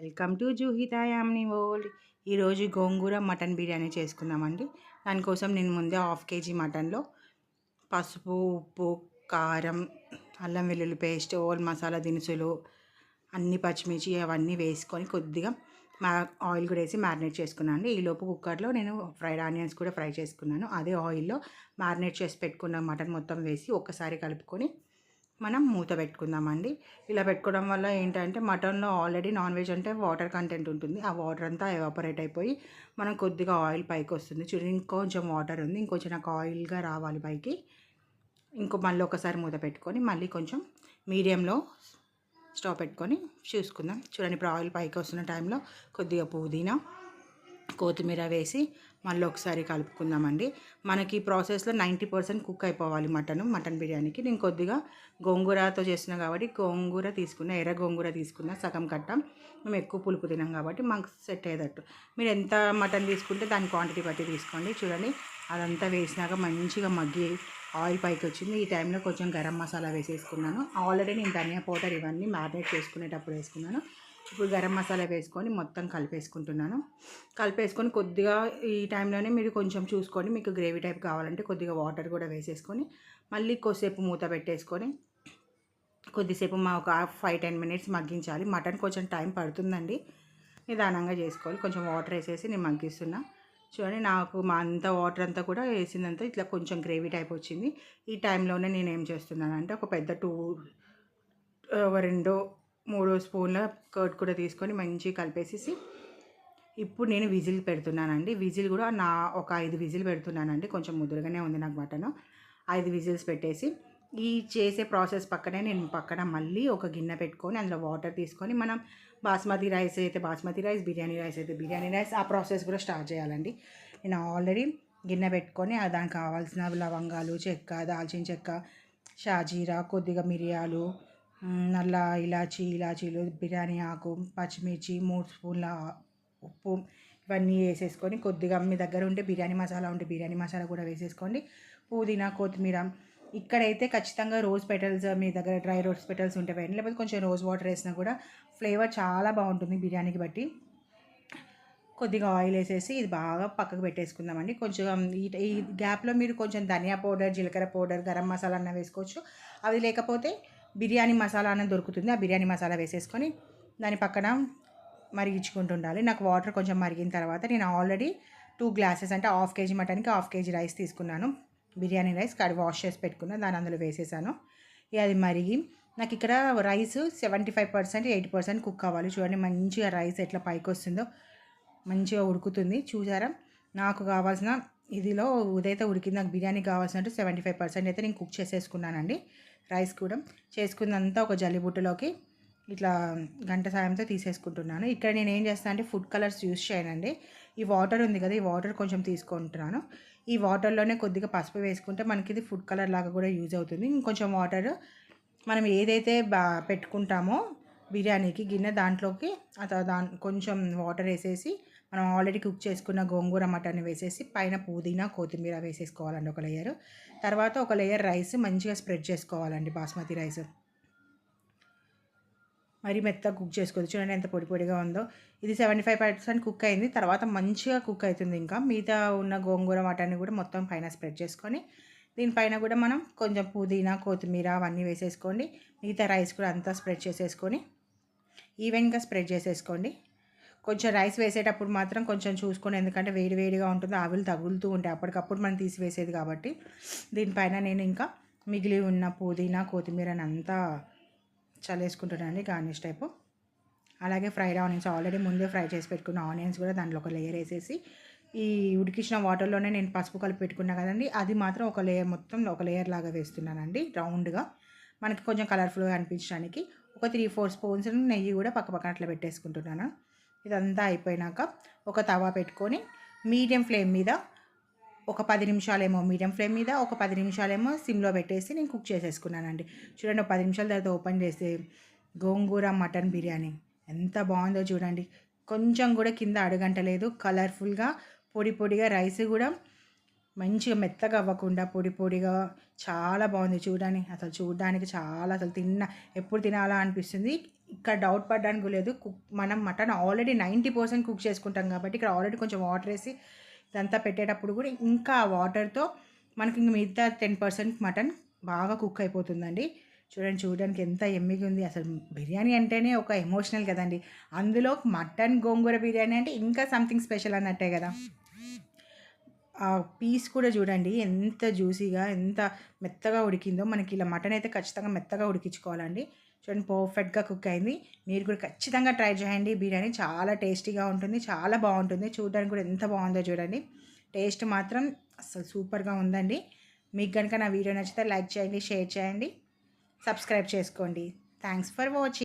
Welcome to Juhitha Yamni world. ఈరోజు గోంగూర mutton biryani చేసుకుందామండి. దానికోసం నేను ముందే హాఫ్ కేజీ మటన్లో పసుపు, ఉప్పు, కారం, అల్లం వెల్లుల్లి పేస్ట్, ఓల్ మసాలా దినుసులు, అన్ని పచ్చిమిర్చి అవన్నీ వేసుకొని కొద్దిగా ఆయిల్ కూడా వేసి మ్యారినేట్ చేసుకున్నాను అండి. ఈలోపు కుక్కర్లో నేను ఫ్రైడ్ ఆనియన్స్ కూడా ఫ్రై చేసుకున్నాను. అదే ఆయిల్లో మ్యారినేట్ చేసి పెట్టుకున్న మటన్ మొత్తం వేసి ఒక్కసారి కలుపుకొని మనం మూత పెట్టుకుందామండి. ఇలా పెట్టుకోవడం వల్ల ఏంటంటే మటన్లో ఆల్రెడీ నాన్ వెజ్ అంటే వాటర్ కంటెంట్ ఉంటుంది. ఆ వాటర్ అంతా ఎవాపరేట్ అయిపోయి మనం కొద్దిగా ఆయిల్ పైకి వస్తుంది. చూడండి, ఇంకొంచెం వాటర్ ఉంది, ఇంకొంచెం నాకు ఆయిల్గా రావాలి పైకి. మళ్ళీ ఒకసారి మూత పెట్టుకొని మళ్ళీ కొంచెం మీడియంలో స్టవ్ పెట్టుకొని చూసుకుందాం. చూడండి, ఇప్పుడు ఆయిల్ పైకి వస్తున్న టైంలో కొద్దిగా పుదీనా, కొత్తిమీర వేసి మళ్ళీ ఒకసారి కలుపుకుందామండి. మనకి ఈ ప్రాసెస్లో 90% కుక్ అయిపోవాలి మటన్ బిర్యానీకి. నేను కొద్దిగా గోంగూరతో చేస్తున్నా కాబట్టి గోంగూర తీసుకున్నా, ఎర్ర గోంగూర తీసుకున్నా సగం కట్ట. మేము ఎక్కువ పులుపు తినాం కాబట్టి మాకు సెట్ అయ్యేటట్టు మీరు ఎంత మటన్ తీసుకుంటే దాని క్వాంటిటీ బట్టి తీసుకోండి. చూడండి, అదంతా వేసినాక మంచిగా మగ్గి ఆయిల్ పైకి వచ్చింది. ఈ టైంలో కొంచెం గరం మసాలా వేసేసుకున్నాను. ఆల్రెడీ నేను ధనియా పౌడర్ ఇవన్నీ మ్యారినేట్ చేసుకునేటప్పుడు వేసుకున్నాను. ఇప్పుడు గరం మసాలా వేసుకొని మొత్తం కలిపేసుకొని కొద్దిగా ఈ టైంలోనే మీరు కొంచెం చూసుకోండి. మీకు గ్రేవీ టైప్ కావాలంటే కొద్దిగా వాటర్ కూడా వేసేసుకొని మళ్ళీ కొద్దిసేపు మూత పెట్టేసుకొని కొద్దిసేపు ఒక 5-10 మినిట్స్ మగ్గించాలి. మటన్ కొంచెం టైం పడుతుందండి, నిదానంగా చేసుకోవాలి. కొంచెం వాటర్ వేసేసి నేను మగ్గిస్తున్నా. చూడండి, నాకు అంతా వాటర్ అంతా కూడా వేసిందంతా ఇట్లా కొంచెం గ్రేవీ టైప్ వచ్చింది. ఈ టైంలోనే నేను ఏం చేస్తున్నానంటే ఒక పెద్ద 2-3 స్పూన్ల కర్డ్ కూడా తీసుకొని మంచిగా కలిపేసేసి ఇప్పుడు నేను విజిల్ పెడుతున్నానండి. విజిల్ కూడా ఒక 5 విజిల్ పెడుతున్నానండి. కొంచెం ముదురుగానే ఉంది నాకు మటను. 5 విజిల్స్ పెట్టేసి ఈ చేసే ప్రాసెస్ పక్కనే నేను మళ్ళీ ఒక గిన్నె పెట్టుకొని అందులో వాటర్ తీసుకొని మనం బాస్మతి రైస్ అయితే బాస్మతి రైస్, బిర్యానీ రైస్ అయితే బిర్యానీ రైస్ ఆ ప్రాసెస్ కూడా స్టార్ట్ చేయాలండి. నేను ఆల్రెడీ గిన్నె పెట్టుకొని దానికి కావాల్సిన లవంగాలు, చెక్క, దాల్చిన చెక్క, షాజీరా, కొద్దిగా మిరియాలు, నల్ల ఇలాచీలు, బిర్యానీ ఆకు, పచ్చిమిర్చి, 3 స్పూన్ల ఉప్పు ఇవన్నీ వేసేసుకొని కొద్దిగా మీ దగ్గర ఉంటే బిర్యానీ మసాలా ఉంటే బిర్యానీ మసాలా కూడా వేసేసుకోండి. పుదీనా, కొత్తిమీర. ఇక్కడైతే ఖచ్చితంగా రోజ్ పెటల్స్, మీ దగ్గర డ్రై రోజ్ పెటల్స్ ఉంటే వేయండి, లేకపోతే కొంచెం రోజ్ వాటర్ వేసినా కూడా ఫ్లేవర్ చాలా బాగుంటుంది బిర్యానీకి బట్టి. కొద్దిగా ఆయిల్ వేసేసి ఇది బాగా పక్కకు పెట్టేసుకుందామండి. కొంచెం ఈ గ్యాప్లో మీరు కొంచెం ధనియా పౌడర్, జీలకర్ర పౌడర్, గరం మసాలా అన్న వేసుకోవచ్చు. అది లేకపోతే బిర్యానీ మసాలా అన్న దొరుకుతుంది. ఆ బిర్యానీ మసాలా వేసేసుకొని దాని పక్కన మరిగించుకుంటూ ఉండాలి. నాకు వాటర్ కొంచెం మరిగిన తర్వాత నేను ఆల్రెడీ 2 గ్లాసెస్ అంటే హాఫ్ కేజీ మటన్కి హాఫ్ కేజీ రైస్ తీసుకున్నాను. బిర్యానీ రైస్ వాష్ చేసి పెట్టుకున్నాను, దాని అందులో వేసేసాను. అది మరిగి నాకు ఇక్కడ రైస్ 75%, 80% కుక్ అవ్వాలి. చూడండి, మంచిగా రైస్ ఎట్లా పైకి వస్తుందో మంచిగా ఉడుకుతుంది. చూసారా, నాకు కావాల్సిన ఇదిలో ఉదైతే ఉడికింది. నాకు బిర్యానీకి కావాల్సినట్టు 75% అయితే నేను కుక్ చేసేసుకున్నానండి. రైస్ కూడా చేసుకున్నంతా ఒక జల్లిబుట్టలోకి ఇట్లా గంట సాయంతో తీసేసుకుంటున్నాను. ఇక్కడ నేను ఏం చేస్తాను అంటే ఫుడ్ కలర్స్ యూస్ చేయనండి. ఈ వాటర్ ఉంది కదా, ఈ వాటర్ కొంచెం తీసుకుంటున్నాను. ఈ వాటర్లోనే కొద్దిగా పసుపు వేసుకుంటే మనకి ఇది ఫుడ్ కలర్ లాగా కూడా యూజ్ అవుతుంది. ఇంకొంచెం వాటర్ మనం ఏదైతే పెట్టుకుంటామో బిర్యానీకి గిన్నె దాంట్లోకి కొంచెం వాటర్ వేసేసి మనం ఆల్రెడీ కుక్ చేసుకున్న గోంగూర మటన్ వేసేసి పైన పుదీనా, కొత్తిమీర వేసేసుకోవాలండి ఒక లేయర్. తర్వాత ఒక లేయర్ రైస్ మంచిగా స్ప్రెడ్ చేసుకోవాలండి, బాస్మతి రైస్. మరి మెత్తగా కుక్ చేసుకోవచ్చు. చూడండి ఎంత పొడి పొడిగా ఉందో. ఇది 75% కుక్ అయింది. తర్వాత మంచిగా కుక్ అవుతుంది. ఇంకా మిగతా ఉన్న గోంగూర మటన్ని కూడా మొత్తం పైన స్ప్రెడ్ చేసుకొని దీనిపైన కూడా మనం కొంచెం పుదీనా, కొత్తిమీర అవన్నీ వేసేసుకోండి. మిగతా రైస్ కూడా అంతా స్ప్రెడ్ చేసేసుకొని ఈవెన్గా స్ప్రెడ్ చేసేసుకోండి. కొంచెం రైస్ వేసేటప్పుడు మాత్రం కొంచెం చూసుకోండి, ఎందుకంటే వేడి వేడిగా ఉంటుంది, ఆవిరి తగులుతూ ఉంటాయి, అప్పటికప్పుడు మనం తీసివేసేది కాబట్టి. దీనిపైన నేను ఇంకా మిగిలి ఉన్న పుదీనా, కొత్తిమీరని అంతా చల్లేసుకుంటున్నానండి, గార్నిష్ టైపు. అలాగే ఫ్రైడ్ ఆనియన్స్ ఆల్రెడీ ముందే ఫ్రై చేసి పెట్టుకున్న ఆనియన్స్ కూడా దాంట్లో ఒక లేయర్ వేసేసి ఈ ఉడికించిన వాటర్లోనే నేను పసుపు కలిపి పెట్టుకున్నా కదండి, అది మాత్రం ఒక లేయర్ మొత్తం ఒక లేయర్ లాగా వేస్తున్నానండి రౌండ్గా, మనకి కొంచెం కలర్ఫుల్గా అనిపించడానికి. ఒక 3-4 స్పూన్స్ నెయ్యి కూడా పక్కన అట్లా పెట్టేసుకుంటున్నాను. ఇదంతా అయిపోయినాక ఒక తవా పెట్టుకొని మీడియం ఫ్లేమ్ మీద ఒక 10 నిమిషాలేమో మీడియం ఫ్లేమ్ మీద, ఒక 10 నిమిషాలేమో సిమ్లో పెట్టేసి నేను కుక్ చేసేసుకున్నానండి. చూడండి, ఒక 10 నిమిషాల తర్వాత ఓపెన్ చేస్తే గోంగూర మటన్ బిర్యానీ ఎంత బాగుందో చూడండి. కొంచెం కూడా కింద అడుగంటలేదు, కలర్ఫుల్గా పొడి పొడిగా రైస్ కూడా మంచిగా మెత్తగా అవ్వకుండా పొడి పొడిగా చాలా బాగుంది చూడడానికి. అసలు చూడడానికి చాలా అసలు ఎప్పుడు తినాలా అనిపిస్తుంది. ఇక్కడ డౌట్ పడడానికి లేదు. మనం మటన్ ఆల్రెడీ 90% కుక్ చేసుకుంటాం కాబట్టి ఇక్కడ ఆల్రెడీ కొంచెం వాటర్ వేసి ఇదంతా పెట్టేటప్పుడు కూడా ఇంకా ఆ వాటర్తో మనకి ఇంక మిగతా 10% మటన్ బాగా కుక్ అయిపోతుందండి. చూడడానికి ఎంత ఎమ్మిగా ఉంది. అసలు బిర్యానీ అంటేనే ఒక ఎమోషనల్ కదండి. అందులో మటన్ గోంగూర బిర్యానీ అంటే ఇంకా సంథింగ్ స్పెషల్ అన్నట్టే కదా. ఆ పీస్ కూడా చూడండి ఎంత జ్యూసీగా ఎంత మెత్తగా ఉడికిందో. మనకి ఇలా మటన్ అయితే ఖచ్చితంగా మెత్తగా ఉడికించుకోవాలండి. చూడండి పర్ఫెక్ట్గా కుక్ అయింది. మీరు కూడా ఖచ్చితంగా ట్రై చేయండి. బిర్యానీ చాలా టేస్టీగా ఉంటుంది, చాలా బాగుంటుంది. చూడడానికి కూడా ఎంత బాగుందో చూడండి. టేస్ట్ మాత్రం అసలు సూపర్గా ఉందండి. మీకు కనుక నా వీడియో నచ్చితే లైక్ చేయండి, షేర్ చేయండి, సబ్స్క్రైబ్ చేసుకోండి. Thanks for watching.